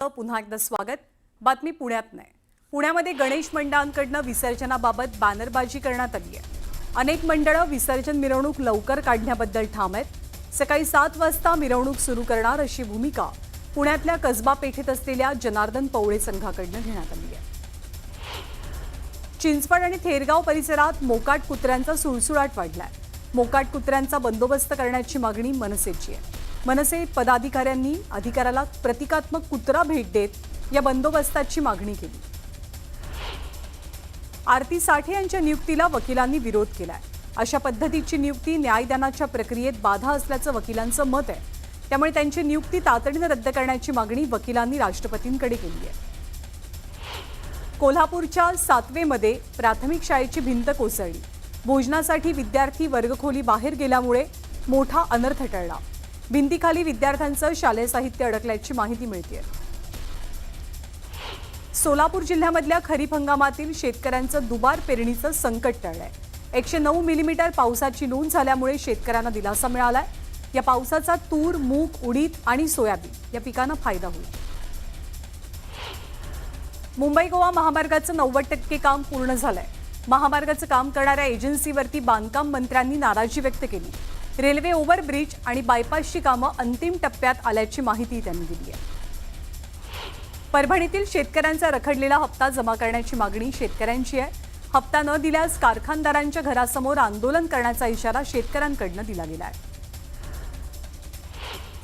पुन्हा एकदा स्वागत। बातमी पुण्यात नाही, पुण्यामध्ये गणेश मंडळांकडून विसर्जनाबाबत बॅनरबाजी करण्यात आली आहे। अनेक मंडळं विसर्जन मिरवणूक लवकर काढण्याबद्दल ठाम आहेत। सकाळी 7 वाजता मिरवणूक सुरू करणार अशी भूमिका पुण्यातल्या कसबा पेठेत असलेल्या जनार्दन पवळे संघाकडून घेण्यात आली आहे। चिंचवड आणि थेरगाव परिसरात मोकाट कुत्र्यांचा सुळसुळाट वाढलाय। मोकाट कुत्र्यांचा बंदोबस्त करण्याची मागणी मनसेची आहे। मनसे पदाधिकाऱ्यांनी अधिकाऱ्याला प्रतिकात्मक कुत्रा भेट देत या बंदोबस्ताची मागणी केली। आरती साठे यांच्या नियुक्तीला वकिलांनी विरोध केलाय। अशा पद्धतीची नियुक्ती न्यायदानाच्या प्रक्रियेत बाधा असल्याचं वकिलांचं मत आहे। त्यामुळे त्यांची नियुक्ती तातडीने रद्द करण्याची मागणी वकिलांनी राष्ट्रपतींकडे केली आहे। कोल्हापूरच्या सातवेमध्ये प्राथमिक शाळेची भिंत कोसळली। भोजनासाठी विद्यार्थी वर्गखोली बाहेर गेल्यामुळे मोठा अनर्थ टळला। भिंतीखाली विद्यार्थ्यांचं शालेय साहित्य अडकल्याची माहिती मिळते। सोलापूर जिल्ह्यामधल्या खरीप हंगामातील शेतकऱ्यांचं दुबार पेरणीचं संकट टळलंय। 109 मिलीमीटर पावसाची नोंद झाल्यामुळे शेतकऱ्यांना दिलासा मिळालाय। या पावसाचा तूर, मूग, उडीद आणि सोयाबीन या पिकांना फायदा होईल। मुंबई गोवा महामार्गाचं 90% काम पूर्ण झालंय। महामार्गाचं काम करणाऱ्या एजन्सीवरती बांधकाम मंत्र्यांनी नाराजी व्यक्त केली। रेल्वे ओव्हरब्रिज आणि बायपासची कामं अंतिम टप्प्यात आल्याची माहिती त्यांनी दिली आहे। परभणीतील शेतकऱ्यांचा रखडलेला हप्ता जमा करण्याची मागणी शेतकऱ्यांची आहे। हप्ता न दिल्यास कारखानदारांच्या घरासमोर आंदोलन करण्याचा इशारा शेतकऱ्यांकडून दिला गेला आहे।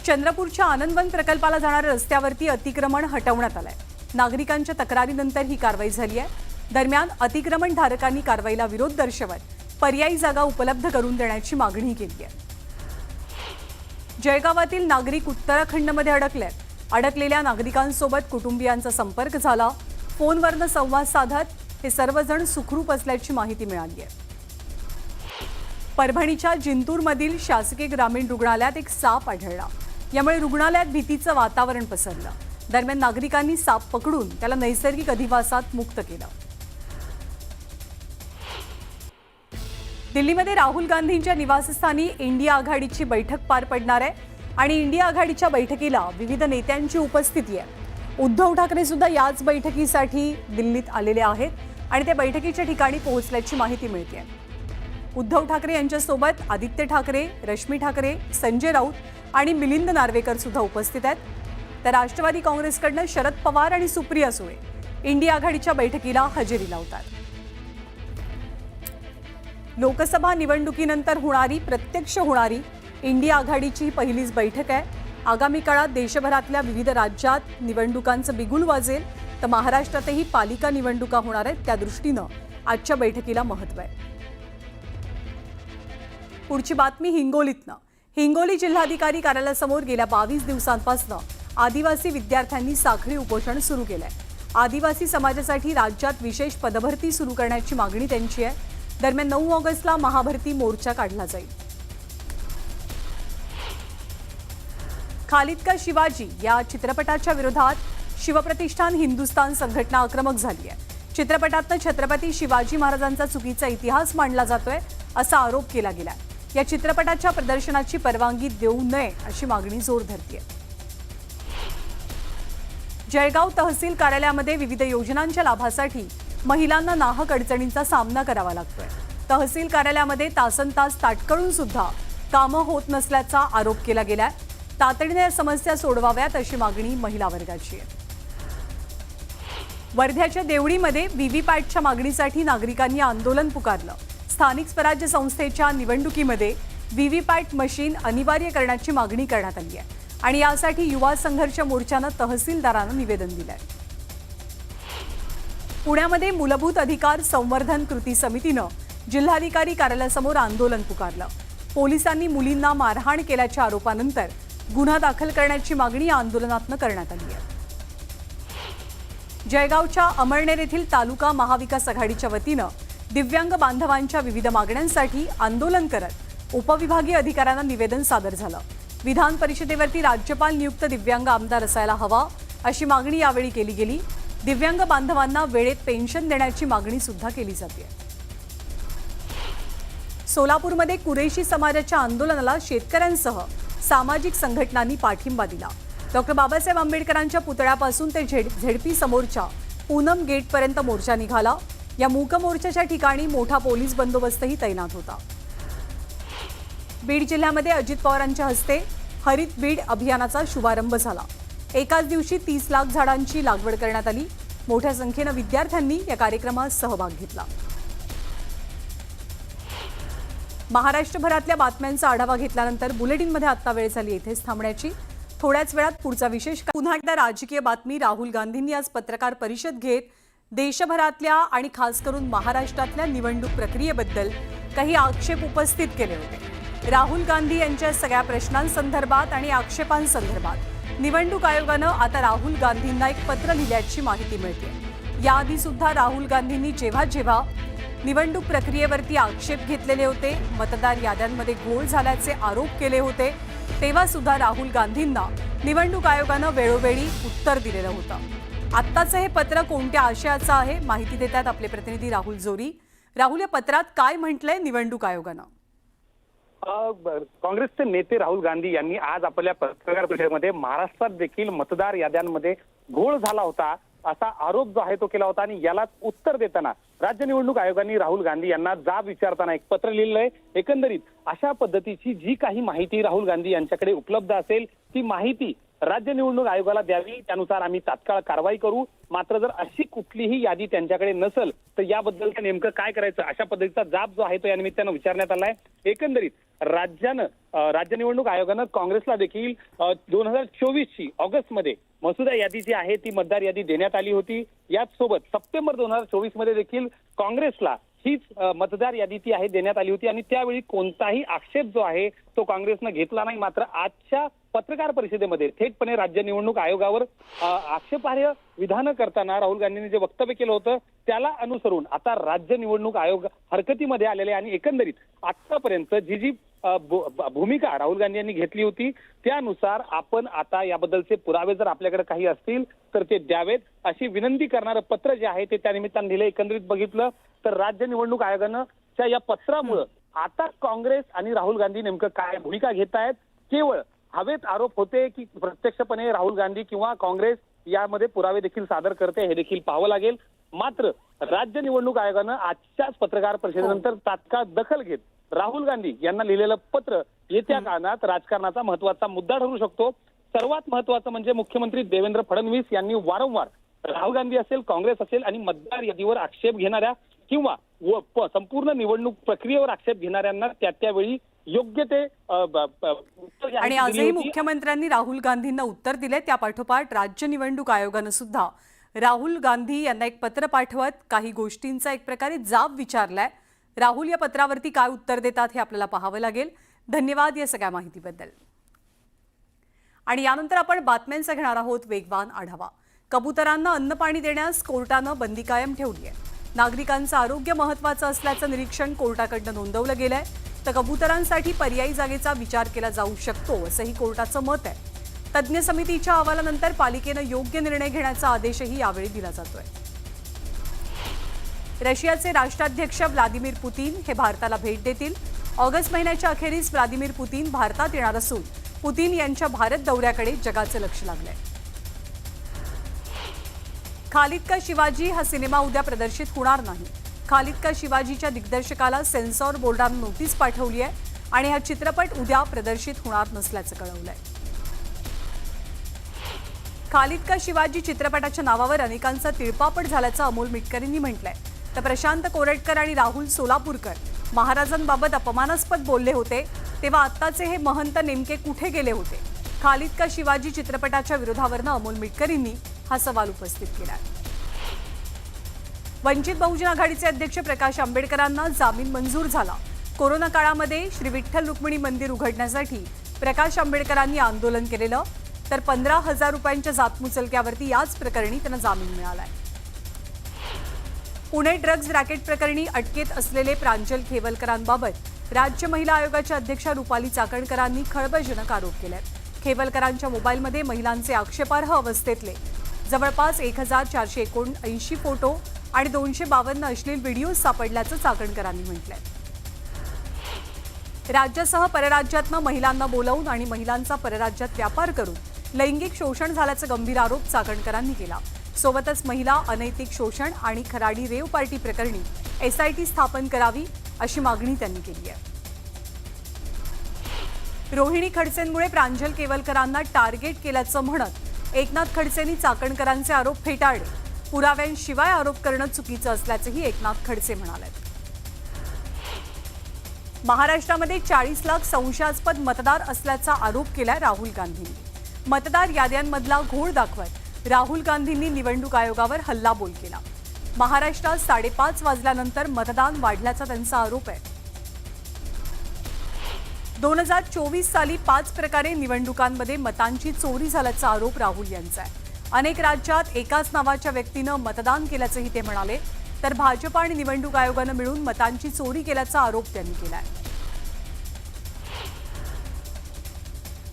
चंद्रपूरच्या आनंदवन प्रकल्पाला जाणाऱ्या रस्त्यावरती अतिक्रमण हटवण्यात आलंय। नागरिकांच्या तक्रारीनंतर ही कारवाई झाली आहे। दरम्यान अतिक्रमण धारकांनी कारवाईला विरोध दर्शवत पर्यायी जागा उपलब्ध करून देण्याची मागणी केली आहे। जळगावातील नागरिक उत्तराखंडमध्ये अडकलेल्या नागरिकांसोबत कुटुंबियांचा संपर्क झाला। फोनवरून संवाद साधत हे सर्वजण सुखरूप असल्याची माहिती मिळाली आहे। परभणीच्या जिंतूरमधील शासकीय ग्रामीण रुग्णालयात एक साप आढळला। यामुळे रुग्णालयात भीतीचं वातावरण पसरलं। दरम्यान नागरिकांनी साप पकडून त्याला नैसर्गिक अधिवासात मुक्त केलं। दिल्लीमध्ये राहुल गांधींच्या निवासस्थानी इंडिया आघाडीची बैठक पार पडणार आहे आणि इंडिया आघाडीच्या बैठकीला विविध नेत्यांची उपस्थिती आहे। उद्धव ठाकरे सुद्धा याच बैठकीसाठी दिल्लीत आलेले आहेत आणि त्या बैठकीच्या ठिकाणी पोहोचल्याची माहिती मिळते। उद्धव ठाकरे यांच्यासोबत आदित्य ठाकरे, रश्मी ठाकरे, संजय राऊत आणि मिलिंद नार्वेकर सुद्धा उपस्थित आहेत। तर राष्ट्रवादी काँग्रेसकडून शरद पवार आणि सुप्रिया सुळे इंडिया आघाडीच्या बैठकीला हजेरी लावतात। लोकसभा निवडणुकीनंतर प्रत्यक्ष होणारी इंडिया आघाडीची ही पहिलीच बैठक आहे। आगामी काळात देशभरातल्या विविध राज्यात निवडणुकांचं बिगुल वाजेल, तर महाराष्ट्रातही पालिका निवडणुका होणार आहेत। त्या दृष्टीनं आजच्या बैठकीला महत्त्व आहे। पुढची बातमी हिंगोलीतनं। हिंगोली जिल्हाधिकारी कार्यालयासमोर गेल्या 22 दिवसांपासून आदिवासी विद्यार्थ्यांनी साखळी उपोषण सुरू केलंय। आदिवासी समाजासाठी राज्यात विशेष पदभरती सुरू करण्याची मागणी त्यांची आहे। दरम्यान 9 ऑगस्टला महाभरती मोर्चा काढला जाईल। खालिद का शिवाजी या चित्रपटाच्या विरोधात शिवप्रतिष्ठान हिंदुस्थान संघटना आक्रमक झाली आहे। चित्रपटातनं छत्रपती शिवाजी महाराजांचा चुकीचा इतिहास मांडला जातोय असा आरोप केला गेलाय। या चित्रपटाच्या प्रदर्शनाची परवानगी देऊ नये अशी मागणी जोर धरते। जळगाव तहसील कार्यालयामध्ये विविध योजनांच्या लाभासाठी महिलांना नाहक अडचणींचा सामना करावा लागतोय। तहसील कार्यालयामध्ये तासनतास ताटकळून सुद्धा कामं होत नसल्याचा आरोप केला गेलाय। तातडीने या समस्या सोडवाव्यात अशी मागणी महिला वर्गाची आहे। वर्ध्याच्या देवळीमध्ये व्हीव्हीपॅटच्या मागणीसाठी नागरिकांनी आंदोलन पुकारलं। स्थानिक स्वराज्य संस्थेच्या निवडणुकीमध्ये व्हीव्हीपॅट मशीन अनिवार्य करण्याची मागणी करण्यात आली आहे आणि यासाठी युवा संघर्ष मोर्चानं तहसीलदारांना निवेदन दिलंय। पुण्यामध्ये मूलभूत अधिकार संवर्धन कृती समितीनं जिल्हाधिकारी कार्यालयासमोर आंदोलन पुकारलं। पोलिसांनी मुलींना मारहाण केल्याच्या आरोपानंतर गुन्हा दाखल करण्याची मागणी या आंदोलनातनं करण्यात आली आहे। जळगावच्या अमळनेर येथील तालुका महाविकास आघाडीच्या वतीनं दिव्यांग बांधवांच्या विविध मागण्यांसाठी आंदोलन करत उपविभागीय अधिकाऱ्यांना निवेदन सादर झालं। विधान परिषदेवरती राज्यपाल नियुक्त दिव्यांग आमदार असायला हवा अशी मागणी यावेळी केली गेली। दिव्यांग बांधवांना वेळेत पेन्शन देण्याची मागणी सुद्धा केली जाते। सोलापूरमध्ये कुरेशी समाजाच्या आंदोलनाला शेतकऱ्यांसह सामाजिक संघटनांनी पाठिंबा दिला। डॉक्टर बाबासाहेब आंबेडकरांच्या पुतळ्यापासून ते झेडपी समोरच्या पूनम गेटपर्यंत मोर्चा निघाला। या मूक मोर्चाच्या ठिकाणी मोठा पोलीस बंदोबस्तही तैनात होता। बीड जिल्ह्यामध्ये अजित पवारांच्या हस्ते हरित बीड अभियानाचा शुभारंभ झाला। एकाच दिवशी 30 लाख झाडांची लागवड करण्यात आली। मोठ्या संख्येने विद्यार्थ्यांनी या कार्यक्रमात सहभाग घेतला। महाराष्ट्रभरातल्या बातम्यांचा आढावा घेतल्यानंतर बुलेटिनमध्ये आता वेळ झाली इथेच थांबण्याची। थोड्याच वेळात पुढचा विशेष पुन्हा एकदा राजकीय बातमी। राहुल गांधींनी आज पत्रकार परिषद घेत देशभरातल्या आणि खास करून महाराष्ट्रातल्या निवडणूक प्रक्रियेबद्दल काही आक्षेप उपस्थित केले होते। राहुल गांधी यांच्या सगळ्या प्रश्नांसंदर्भात आणि आक्षेपांसंदर्भात निवडणूक आयोगानं आता राहुल गांधींना एक पत्र लिहिल्याची माहिती मिळते। याआधी सुद्धा राहुल गांधींनी जेव्हा निवडणूक प्रक्रियेवरती आक्षेप घेतलेले होते, मतदार याद्यांमध्ये घोळ झाल्याचे आरोप केले होते, तेव्हा सुद्धा राहुल गांधींना निवडणूक आयोगानं वेळोवेळी उत्तर दिलेलं होतं। आत्ताचं हे पत्र कोणत्या आशयाचं आहे माहिती देतात आपले प्रतिनिधी राहुल जोरी। राहुल, या पत्रात काय म्हटलंय निवडणूक आयोगानं? काँग्रेसचे नेते राहुल गांधी यांनी आज आपल्या पत्रकार परिषदेमध्ये महाराष्ट्रात देखील मतदार याद्यांमध्ये घोळ झाला होता असा आरोप जो आहे तो केला होता आणि याला उत्तर देताना राज्य निवडणूक आयोगाने राहुल गांधी यांना जाब विचारताना एक पत्र लिहिलंय। एकंदरीत अशा पद्धतीची जी काही माहिती राहुल गांधी यांच्याकडे उपलब्ध असेल ती माहिती राज्य निवडणूक आयोगाला द्यावी, त्यानुसार आम्ही तात्काळ कारवाई करू। मात्र जर अशी कुठलीही यादी त्यांच्याकडे नसेल तर याबद्दल नेमकं काय करायचं अशा पद्धतीचा जाब जो आहे तो या निमित्तानं विचारण्यात आलाय। एकंदरीत राज्य निवडणूक आयोगानं काँग्रेसला देखील 2024ची ऑगस्टमध्ये मसुदा यादी जी आहे ती मतदार यादी देण्यात आली होती। याच सोबत सप्टेंबर 2024 मध्ये देखील काँग्रेसला हीच मतदार यादी ती आहे देण्यात आली होती आणि त्यावेळी कोणताही आक्षेप जो आहे तो काँग्रेसनं घेतला नाही। मात्र आजच्या पत्रकार परिषदेमध्ये थेटपणे राज्य निवडणूक आयोगावर आक्षेपार्ह विधानं करताना राहुल गांधींनी जे वक्तव्य केलं होतं त्याला अनुसरून आता राज्य निवडणूक आयोग हरकतीमध्ये आलेले आणि एकंदरीत आतापर्यंत जी भूमिका राहुल गांधी यांनी घेतली होती त्यानुसार आपण आता याबद्दलचे पुरावे जर आपल्याकडे काही असतील तर ते द्यावेत अशी विनंती करणारं पत्र जे आहे ते त्यानिमित्तानं दिलं। एकंदरीत बघितलं तर राज्य निवडणूक आयोगानं या पत्रामुळे आता काँग्रेस आणि राहुल गांधी नेमकं काय भूमिका घेत आहेत, केवळ हवेत आरोप होते की प्रत्यक्षपणे राहुल गांधी किंवा काँग्रेस यामध्ये पुरावे देखील सादर करते हे देखील पाहावं लागेल। मात्र राज्य निवडणूक आयोगानं आजच्याच पत्रकार परिषदेनंतर तात्काळ दखल घेत राहुल गांधी यांना लिहिलेलं पत्र येत्या काळात राजकारणाचा महत्त्वाचा मुद्दा ठरू शकतो। सर्वात महत्त्वाचं म्हणजे मुख्यमंत्री देवेंद्र फडणवीस यांनी वारंवार राहुल गांधी असेल, काँग्रेस असेल आणि मतदार यादीवर आक्षेप घेणाऱ्या किंवा संपूर्ण निवडणूक प्रक्रियेवर आक्षेप घेणाऱ्यांना त्यावेळी योग्य ते आणि आजही मुख्यमंत्र्यांनी राहुल गांधींना उत्तर दिले। त्या पाठोपाठ राज्य निवडणूक आयोगानं सुद्धा राहुल गांधी यांना एक पत्र पाठवत काही गोष्टींचा एक प्रकारे जाब विचारलाय। राहुल या पत्रावरती काय उत्तर देतात हे आपल्याला पाहावं लागेल। धन्यवाद या सगळ्या माहितीबद्दल। आणि यानंतर आपण बातम्यांचा घेणार आहोत वेगवान आढावा। कबुतरांना अन्न पाणी देण्यास कोर्टानं बंदी कायम ठेवली आहे। नागरिकांचं आरोग्य महत्त्वाचं असल्याचं निरीक्षण कोर्टाकडनं नोंदवलं गेलंय, तर कबुतरांसाठी पर्यायी जागेचा विचार केला जाऊ शकतो असंही कोर्टाचं मत आहे। तज्ज्ञ समितीच्या अहवालानंतर पालिकेनं योग्य निर्णय घेण्याचा आदेशही यावेळी दिला जातोय। रशियाचे राष्ट्राध्यक्ष व्लादिमीर पुतीन हे भारताला भेट देतील। ऑगस्ट महिन्याच्या अखेरीस व्लादिमीर पुतीन भारतात येणार असून पुतीन यांच्या भारत दौऱ्याकडे जगाचं लक्ष लागलंय। खालिद का शिवाजी हा सिनेमा उद्या प्रदर्शित होणार नाही। खालिद का शिवाजीच्या दिग्दर्शकाला सेन्सॉर बोर्डानं नोटीस पाठवली आहे आणि हा चित्रपट उद्या प्रदर्शित होणार नसल्याचं कळवलंय। खालिद का शिवाजी चित्रपटाच्या नावावर अनेकांचा तिळपापड झाल्याचं अमोल मिटकरींनी म्हटलंय। तर प्रशांत कोरटकर आणि राहुल सोलापूरकर महाराजांबाबत अपमानास्पद बोलले होते, तेव्हा आत्ताचे हे महंत नेमके कुठे गेले होते? खालिद का शिवाजी चित्रपटाच्या विरोधावरनं अमोल मिटकरींनी हा सवाल उपस्थित केला। वंचित बहुजन आघाडीचे अध्यक्ष प्रकाश आंबेडकरांना जामीन मंजूर झाला। कोरोना काळामध्ये श्री विठ्ठल रुक्मिणी मंदिर उघडण्यासाठी प्रकाश आंबेडकरांनी आंदोलन केलेलं, तर 15,000 रुपयांच्या जातमुचलक्यावरती याच प्रकरणी त्यांना जामीन मिळालाय। पुणे ड्रग्ज रॅकेट प्रकरणी अटकेत असलेले प्रांजल खेवलकरांबाबत राज्य महिला आयोगाच्या अध्यक्षा रुपाली चाकणकरांनी खळबळजनक आरोप केले। खेवलकरांच्या मोबाईलमध्ये महिलांचे आक्षेपार्ह अवस्थेतले जवळपास 1479 फोटो आणि 252 अश्लील व्हिडिओ सापडल्याचं चाकणकरांनी म्हटलंय। राज्यासह परराज्यातनं महिलांना बोलावून आणि महिलांचा परराज्यात व्यापार करून लैंगिक शोषण झाल्याचा गंभीर आरोप चाकणकरांनी केला. सोबतच महिला अनैतिक शोषण आणि खराडी रेव पार्टी प्रकरणी SIT स्थापन करावी अशी मागणी त्यांनी केली आहे. रोहिणी खडसेंमुळे प्रांजल केवलकरांना टार्गेट केल्याचं म्हणत एकनाथ खडसेंनी चाकणकरांचे आरोप फेटाळले. पुराव्यांशिवाय आरोप करणं चुकीचं असल्याचंही एकनाथ खडसे म्हणाले. महाराष्ट्रामध्ये 40 लाख संशयास्पद मतदार असल्याचा आरोप केलाय राहुल गांधींनी. मतदार याद्यांमधला घोळ दाखवत राहुल गांधींनी निवडणूक आयोगावर हल्लाबोल केला. महाराष्ट्रात 5:30 वाजल्यानंतर मतदान वाढल्याचा त्यांचा आरोप आहे. 2024 साली 5 प्रकारे निवडणुकांमध्ये मतांची चोरी झाल्याचा आरोप राहुल यांचा आहे. अनेक राज्यात एकाच नावाच्या व्यक्तीनं मतदान केल्याचंही ते म्हणाले. तर भाजप आणि निवडणूक आयोगानं मिळून मतांची चोरी केल्याचा आरोप त्यांनी केलाय.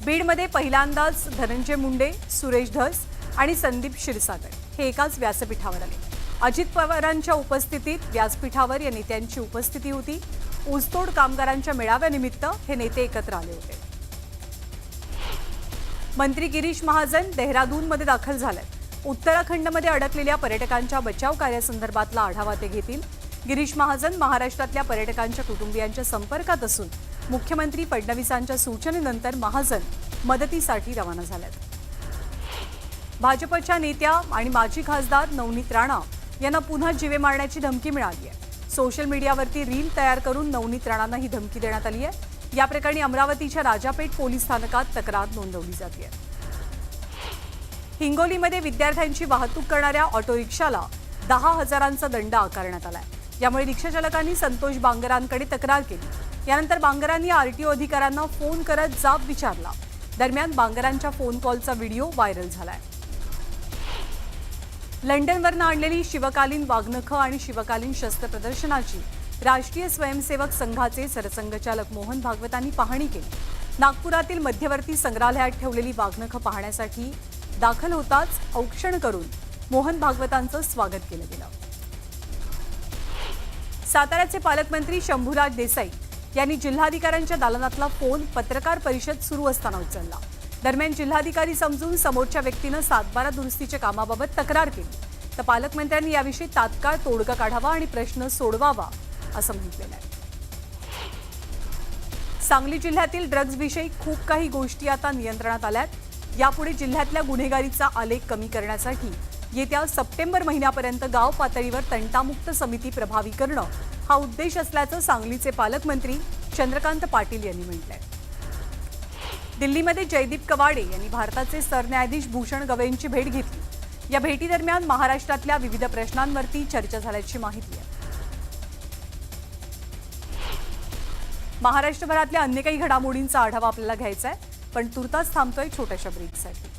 बीडमध्ये पहिल्यांदाच धनंजय मुंडे, सुरेश धस आणि संदीप क्षीरसागर हे एकाच व्यासपीठावर आले. अजित पवारांच्या उपस्थितीत व्यासपीठावर या नेत्यांची उपस्थिती होती. ऊसतोड कामगारांच्या मेळाव्यानिमित्त हे नेते एकत्र आले होते. मंत्री गिरीश महाजन देहरादूनमध्ये दाखल झालेत. उत्तराखंडमध्ये अडकलेल्या पर्यटकांच्या बचाव कार्यासंदर्भातला आढावा ते घेतील. गिरीश महाजन महाराष्ट्रातल्या पर्यटकांच्या कुटुंबियांच्या संपर्कात असून मुख्यमंत्री फडणवीसांच्या सूचनेनंतर महाजन मदतीसाठी रवाना झालेत. भाजपच्या नेत्या आणि माजी खासदार नवनीत राणा यांना पुन्हा जीवे मारण्याची धमकी मिळाली आहे. सोशल मीडियावरती रील तयार करून नवनीत राणांना ही धमकी देण्यात आली आहे. या प्रकरणी अमरावतीच्या राजापेठ पोलीस स्थानकात तक्रार नोंदवली जाते. हिंगोलीमध्ये विद्यार्थ्यांची वाहतूक करणाऱ्या ऑटो रिक्षाला 10,000चा दंड आकारण्यात आलाय. यामुळे रिक्षाचालकांनी संतोष बांगरांकडे तक्रार केली. यानंतर बांगरांनी RTO अधिकाऱ्यांना फोन करत जाब विचारला. दरम्यान बांगरांच्या फोन कॉलचा व्हिडिओ व्हायरल झालाय. लंडनवरून आणलेली शिवकालीन वाघनखं आणि शिवकालीन शस्त्र प्रदर्शनाची राष्ट्रीय स्वयंसेवक संघाचे सरसंघचालक मोहन भागवतांनी पाहणी केली. नागपुरातील मध्यवर्ती संग्रहालयात ठेवलेली वाघनखं पाहण्यासाठी दाखल होताच औक्षण करून मोहन भागवतांचं स्वागत केलं गेलं. साताऱ्याचे पालकमंत्री शंभूराज देसाई यांनी जिल्हाधिकाऱ्यांच्या दालनातला फोन पत्रकार परिषद सुरू असताना उचलला. दरम्यान जिल्हाधिकारी समजून समोरच्या व्यक्तीनं 7/12 दुरुस्तीच्या कामाबाबत तक्रार केली. तर पालकमंत्र्यांनी याविषयी तात्काळ तोडगा काढावा आणि प्रश्न सोडवावा असं म्हटलेलं आहे. सांगली जिल्ह्यातील ड्रग्जविषयी खूप काही गोष्टी आता नियंत्रणात आल्यात. यापुढे जिल्ह्यातल्या गुन्हेगारीचा आलेख कमी करण्यासाठी येत्या सप्टेंबर महिन्यापर्यंत गाव पातळीवर तंटामुक्त समिती प्रभावी करणं हा उद्देश असल्याचं सांगलीचे पालकमंत्री चंद्रकांत पाटील यांनी म्हटलंय. दिल्लीमध्ये जयदीप कवाडे यांनी भारताचे सरन्यायाधीश भूषण गवईंची भेट घेतली. या भेटीदरम्यान महाराष्ट्रातल्या विविध प्रश्नांवरती चर्चा झाल्याची माहिती आहे. महाराष्ट्रभरातल्या अन्य काही घडामोडींचा आढावा आपल्याला घ्यायचा आहे, पण तुर्तास थांबतोय छोट्याशा ब्रेकसाठी.